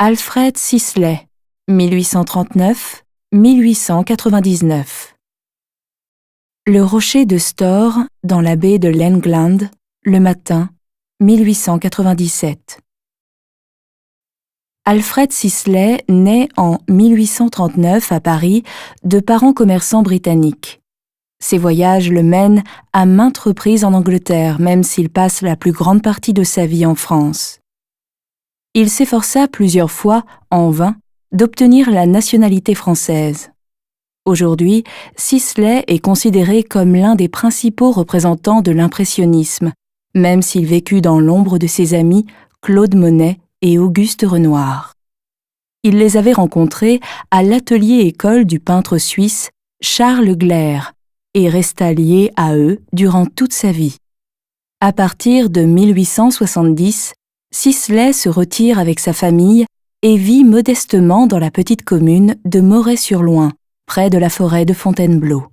Alfred Sisley, 1839-1899. Le rocher de Storr, dans la baie de l'England, le matin, 1897. Alfred Sisley naît en 1839 à Paris de parents commerçants britanniques. Ses voyages le mènent à maintes reprises en Angleterre, même s'il passe la plus grande partie de sa vie en France. Il s'efforça plusieurs fois, en vain, d'obtenir la nationalité française. Aujourd'hui, Sisley est considéré comme l'un des principaux représentants de l'impressionnisme, même s'il vécut dans l'ombre de ses amis Claude Monet et Auguste Renoir. Il les avait rencontrés à l'atelier-école du peintre suisse Charles Gleyre et resta lié à eux durant toute sa vie. À partir de 1870, Sisley se retire avec sa famille et vit modestement dans la petite commune de Moret-sur-Loing, près de la forêt de Fontainebleau.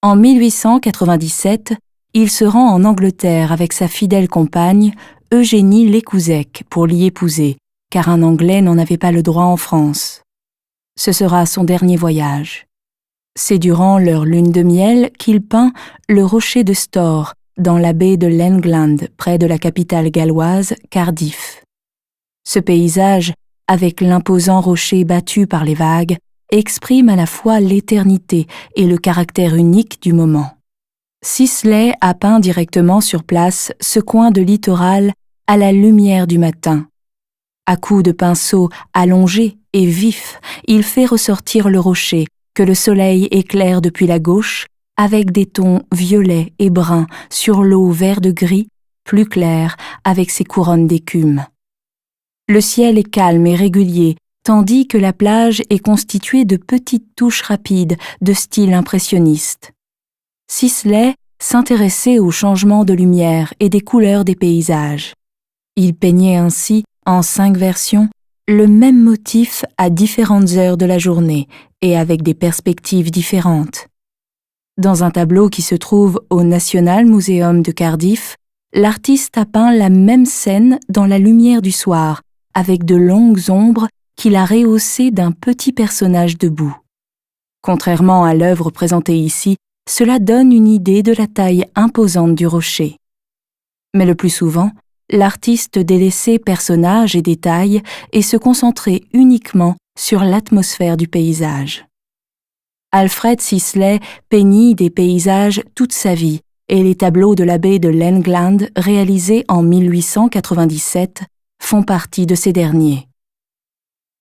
En 1897, il se rend en Angleterre avec sa fidèle compagne Eugénie Lécouzec pour l'y épouser, car un Anglais n'en avait pas le droit en France. Ce sera son dernier voyage. C'est durant leur lune de miel qu'il peint le rocher de Storr, dans la baie de l'England, près de la capitale galloise, Cardiff. Ce paysage, avec l'imposant rocher battu par les vagues, exprime à la fois l'éternité et le caractère unique du moment. Sisley a peint directement sur place ce coin de littoral à la lumière du matin. À coups de pinceau allongé et vif, il fait ressortir le rocher que le soleil éclaire depuis la gauche avec des tons violets et bruns sur l'eau vert de gris, plus claire avec ses couronnes d'écume. Le ciel est calme et régulier, tandis que la plage est constituée de petites touches rapides de style impressionniste. Sisley s'intéressait au changement de lumière et des couleurs des paysages. Il peignait ainsi, en 5 versions, le même motif à différentes heures de la journée et avec des perspectives différentes. Dans un tableau qui se trouve au National Museum de Cardiff, l'artiste a peint la même scène dans la lumière du soir, avec de longues ombres qu'il a rehaussées d'un petit personnage debout. Contrairement à l'œuvre présentée ici, cela donne une idée de la taille imposante du rocher. Mais le plus souvent, l'artiste délaissait personnages et détails et se concentrait uniquement sur l'atmosphère du paysage. Alfred Sisley peignit des paysages toute sa vie et les tableaux de la baie de l'England réalisés en 1897 font partie de ces derniers.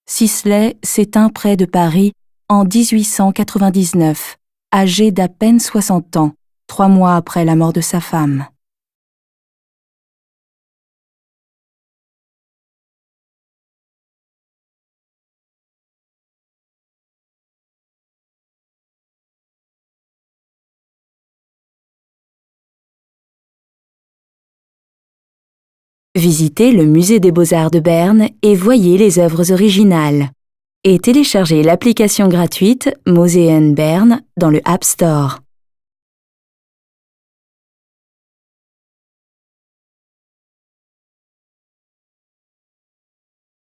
Sisley s'éteint près de Paris en 1899, âgé d'à peine 60 ans, 3 mois après la mort de sa femme. Visitez le Musée des Beaux-Arts de Berne et voyez les œuvres originales. Et téléchargez l'application gratuite Museen Bern dans le App Store.